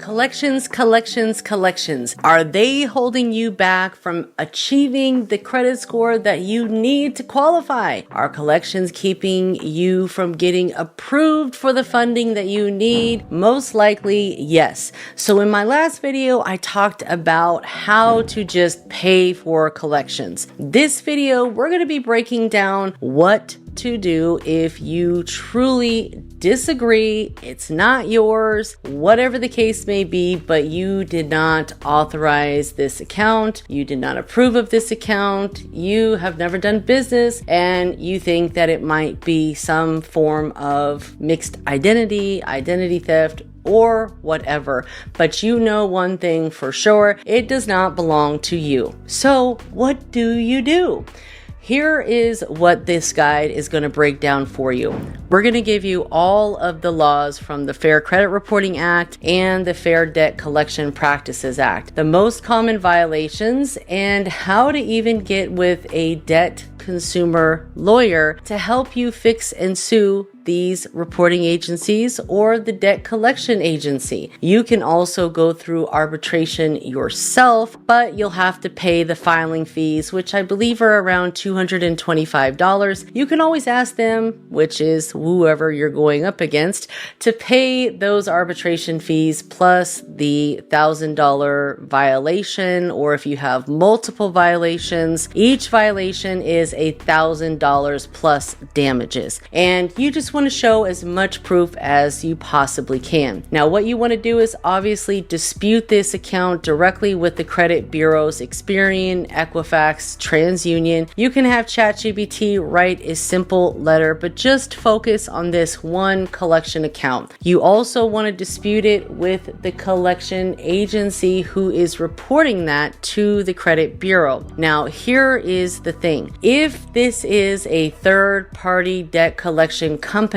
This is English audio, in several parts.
Collections, collections, collections. Are they holding you back from achieving the credit score that you need to qualify? Are collections keeping you from getting approved for the funding that you need? Most likely, yes. So in my last video, I talked about how to just pay for collections. This video, we're going to be breaking down what to do if you truly disagree, it's not yours, whatever the case may be, but you did not authorize this account, you did not approve of this account, you have never done business, and you think that it might be some form of mixed identity theft, or whatever. But you know one thing for sure, it does not belong to you. So what do you do? Here is what this guide is going to break down for you. We're going to give you all of the laws from the Fair Credit Reporting Act and the Fair Debt Collection Practices Act, the most common violations, and how to even get with a debt consumer lawyer to help you fix and sue these reporting agencies or the debt collection agency. You can also go through arbitration yourself, but you'll have to pay the filing fees, which I believe are around $225. You can always ask them, which is whoever you're going up against, to pay those arbitration fees plus the $1,000 violation, or if you have multiple violations, each violation is $1,000 plus damages. And you just want to show as much proof as you possibly can. Now, what you want to do is obviously dispute this account directly with the credit bureaus, Experian, Equifax, TransUnion. You can have ChatGPT write a simple letter, but just focus on this one collection account. You also want to dispute it with the collection agency who is reporting that to the credit bureau. Now, here is the thing. If this is a third-party debt collection company,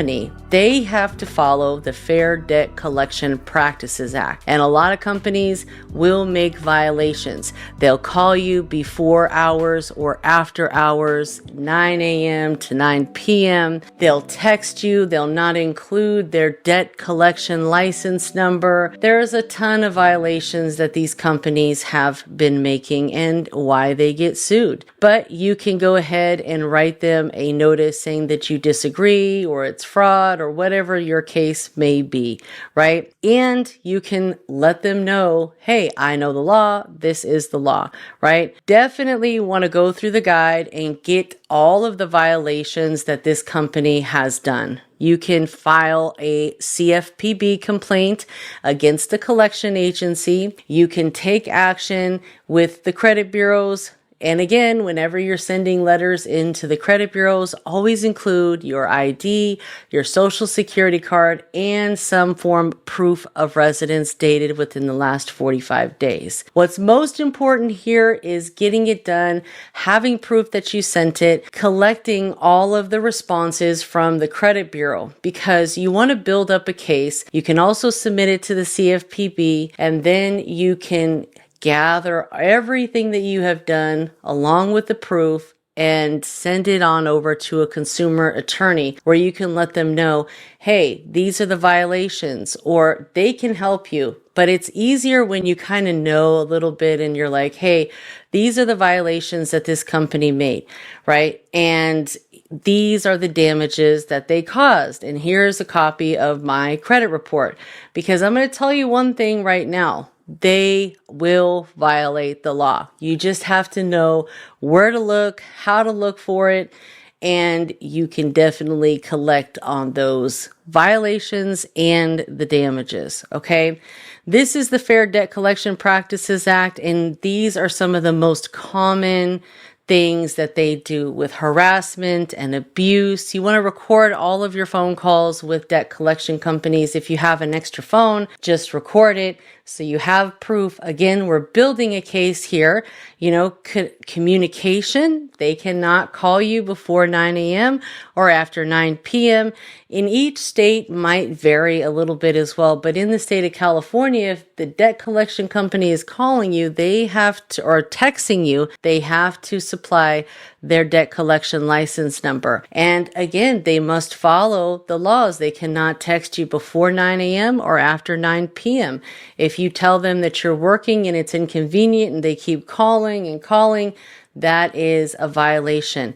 they have to follow the Fair Debt Collection Practices Act. And a lot of companies will make violations. They'll call you before hours or after hours, 9 a.m. to 9 p.m. They'll text you. They'll not include their debt collection license number. There's a ton of violations that these companies have been making and why they get sued. But you can go ahead and write them a notice saying that you disagree, or it's fraud, or whatever your case may be, right? And you can let them know, hey, I know the law, this is the law, right? Definitely want to go through the guide and get all of the violations that this company has done. You can file a CFPB complaint against the collection agency. You can take action with the credit bureaus. And again, whenever you're sending letters into the credit bureaus, always include your ID, your social security card, and some form proof of residence dated within the last 45 days. What's most important here is getting it done, having proof that you sent it, collecting all of the responses from the credit bureau, because you want to build up a case. You can also submit it to the CFPB, and then you can gather everything that you have done along with the proof and send it on over to a consumer attorney where you can let them know, hey, these are the violations, or they can help you. But it's easier when you kind of know a little bit and you're like, hey, these are the violations that this company made, right? And these are the damages that they caused. And here's a copy of my credit report, because I'm going to tell you one thing right now. They will violate the law. You just have to know where to look, how to look for it, and you can definitely collect on those violations and the damages, okay? This is the Fair Debt Collection Practices Act, and these are some of the most common things that they do with harassment and abuse. You want to record all of your phone calls with debt collection companies. If you have an extra phone, just record it so you have proof. Again, we're building a case here. You know, communication, they cannot call you before 9 a.m. or after 9 p.m. In each state might vary a little bit as well, but in the state of California, if the debt collection company is calling you, they have to, or texting you, they have to support supply their debt collection license number. And again, they must follow the laws. They cannot text you before 9 a.m. or after 9 p.m. If you tell them that you're working and it's inconvenient and they keep calling and calling, that is a violation.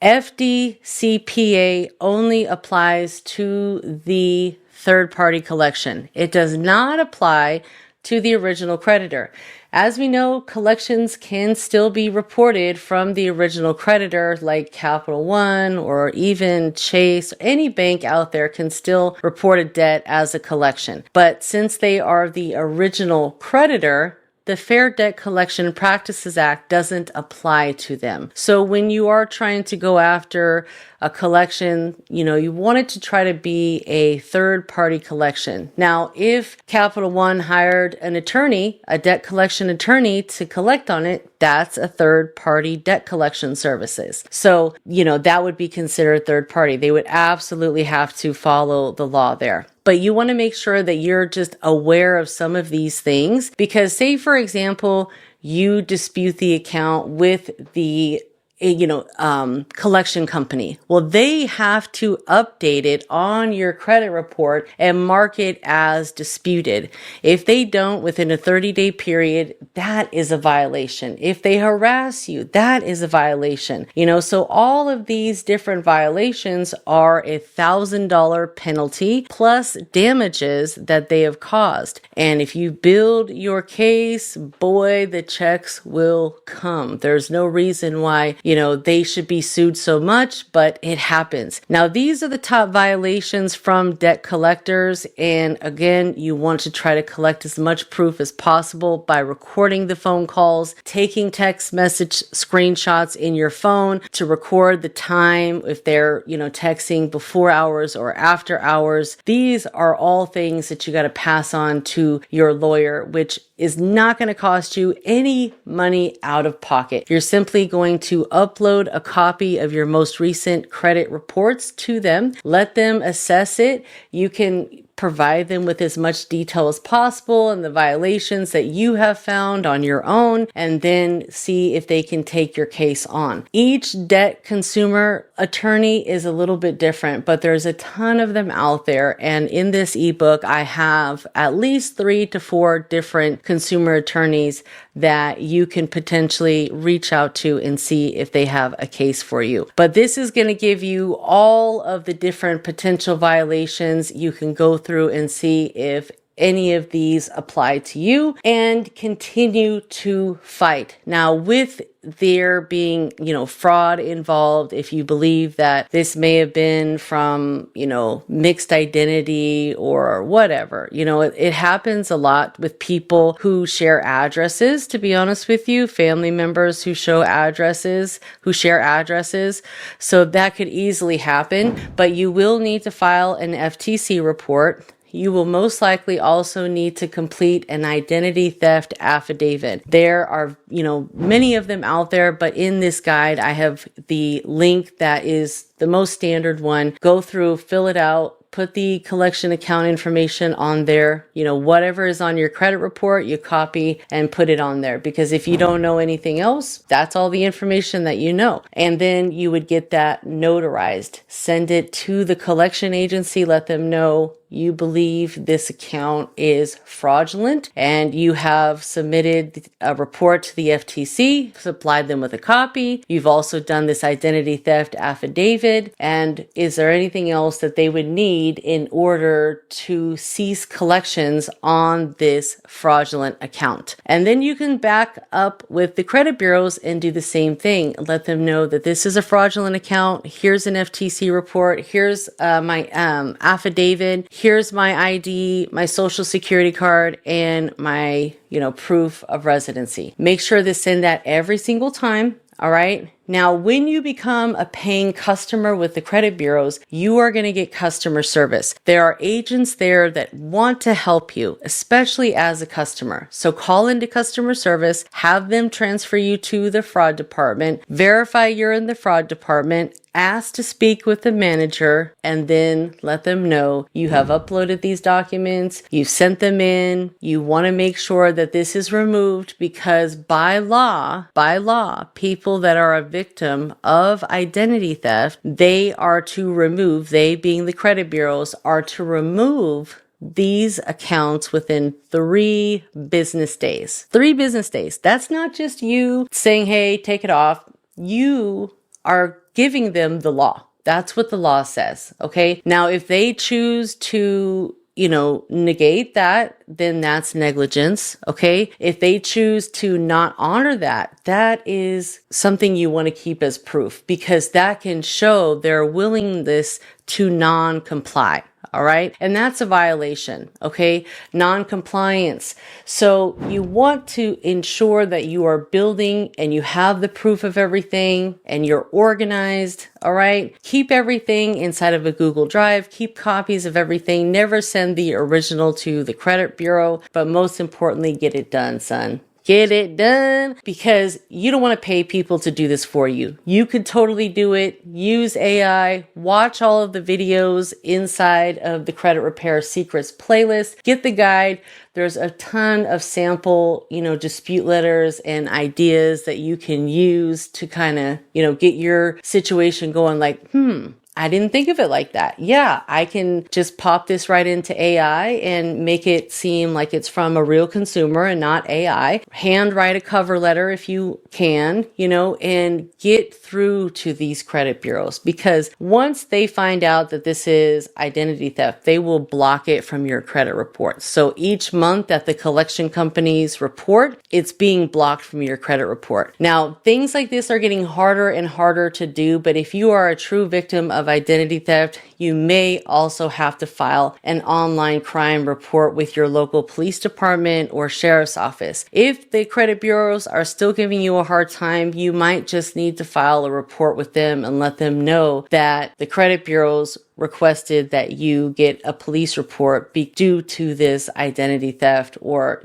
FDCPA only applies to the third-party collection. It does not apply to the original creditor. As we know, collections can still be reported from the original creditor, like Capital One or even Chase. Any bank out there can still report a debt as a collection. But since they are the original creditor, the Fair Debt Collection Practices Act doesn't apply to them. So when you are trying to go after a collection, you want it to try to be a third-party collection. Now, if Capital One hired an attorney, a debt collection attorney, to collect on it, that's a third-party debt collection services. So, that would be considered third-party. They would absolutely have to follow the law there. But you want to make sure that you're just aware of some of these things, because say, for example, you dispute the account with the collection company. Well, they have to update it on your credit report and mark it as disputed. If they don't within a 30-day period, that is a violation. If they harass you, that is a violation. So all of these different violations are $1,000 penalty plus damages that they have caused. And if you build your case, boy, the checks will come. There's no reason why they should be sued so much, but it happens. Now, these are the top violations from debt collectors. And again, you want to try to collect as much proof as possible by recording the phone calls, taking text message screenshots in your phone to record the time if they're, texting before hours or after hours. These are all things that you got to pass on to your lawyer, which is not going to cost you any money out of pocket. You're simply going to upload a copy of your most recent credit reports to them, let them assess it. You can provide them with as much detail as possible and the violations that you have found on your own, and then see if they can take your case on. Each debt consumer attorney is a little bit different, but there's a ton of them out there. And in this ebook, I have at least 3 to 4 different consumer attorneys that you can potentially reach out to and see if they have a case for you. But this is going to give you all of the different potential violations. You can go through and see if any of these apply to you and continue to fight. Now, with there being, fraud involved, if you believe that this may have been from, mixed identity or whatever, it happens a lot with people who share addresses, to be honest with you, family members who share addresses. So that could easily happen, but you will need to file an FTC report. You will most likely also need to complete an identity theft affidavit. There are, many of them out there, but in this guide, I have the link that is the most standard one. Go through, fill it out, put the collection account information on there. Whatever is on your credit report, you copy and put it on there. Because if you don't know anything else, that's all the information that you know. And then you would get that notarized. Send it to the collection agency, let them know you believe this account is fraudulent and you have submitted a report to the FTC, supplied them with a copy. You've also done this identity theft affidavit. And is there anything else that they would need in order to cease collections on this fraudulent account? And then you can back up with the credit bureaus and do the same thing. Let them know that this is a fraudulent account. Here's an FTC report. Here's my affidavit. Here's my ID, my social security card, and my, proof of residency. Make sure to send that every single time. All right. Now, when you become a paying customer with the credit bureaus, you are going to get customer service. There are agents there that want to help you, especially as a customer. So call into customer service, have them transfer you to the fraud department, verify you're in the fraud department, ask to speak with the manager and then let them know you have uploaded these documents, you've sent them in, you want to make sure that this is removed because by law, people that are a victim of identity theft, they are to remove, they being the credit bureaus, are to remove these accounts within 3 business days. 3 business days. That's not just you saying, hey, take it off. You are giving them the law. That's what the law says. Okay. Now, if they choose to, negate that, then that's negligence. Okay. If they choose to not honor that, that is something you want to keep as proof because that can show their willingness to non-comply. All right. And that's a violation. Okay. Non-compliance. So you want to ensure that you are building and you have the proof of everything and you're organized. All right. Keep everything inside of a Google Drive. Keep copies of everything. Never send the original to the credit bureau, but most importantly, get it done, son. Get it done because you don't want to pay people to do this for you. You could totally do it. Use AI, watch all of the videos inside of the Credit Repair Secrets playlist, get the guide. There's a ton of sample, dispute letters and ideas that you can use to kind of, get your situation going like, I didn't think of it like that. Yeah, I can just pop this right into AI and make it seem like it's from a real consumer and not AI. Handwrite a cover letter if you can, and get through to these credit bureaus because once they find out that this is identity theft, they will block it from your credit report. So each month that the collection companies report, it's being blocked from your credit report. Now, things like this are getting harder and harder to do, but if you are a true victim of identity theft, you may also have to file an online crime report with your local police department or sheriff's office. If the credit bureaus are still giving you a hard time, you might just need to file a report with them and let them know that the credit bureaus requested that you get a police report due to this identity theft or,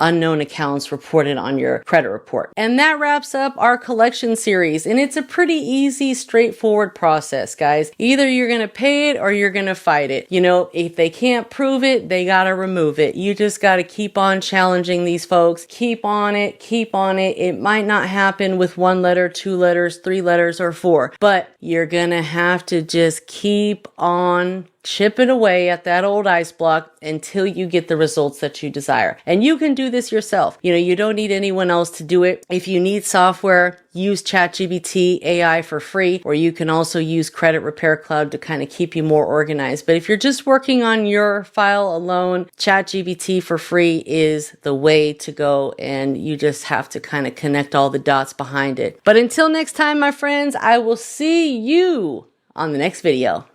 unknown accounts reported on your credit report. And that wraps up our collection series. And it's a pretty easy, straightforward process, guys. Either you're going to pay it or you're going to fight it. If they can't prove it, they got to remove it. You just got to keep on challenging these folks. Keep on it. Keep on it. It might not happen with 1 letter, 2 letters, 3 letters, or 4, but you're going to have to just keep on chipping away at that old ice block until you get the results that you desire. And you can do this yourself. You don't need anyone else to do it. If you need software, use ChatGPT AI for free, or you can also use Credit Repair Cloud to kind of keep you more organized. But if you're just working on your file alone, ChatGPT for free is the way to go, and you just have to kind of connect all the dots behind it. But until next time, my friends, I will see you on the next video.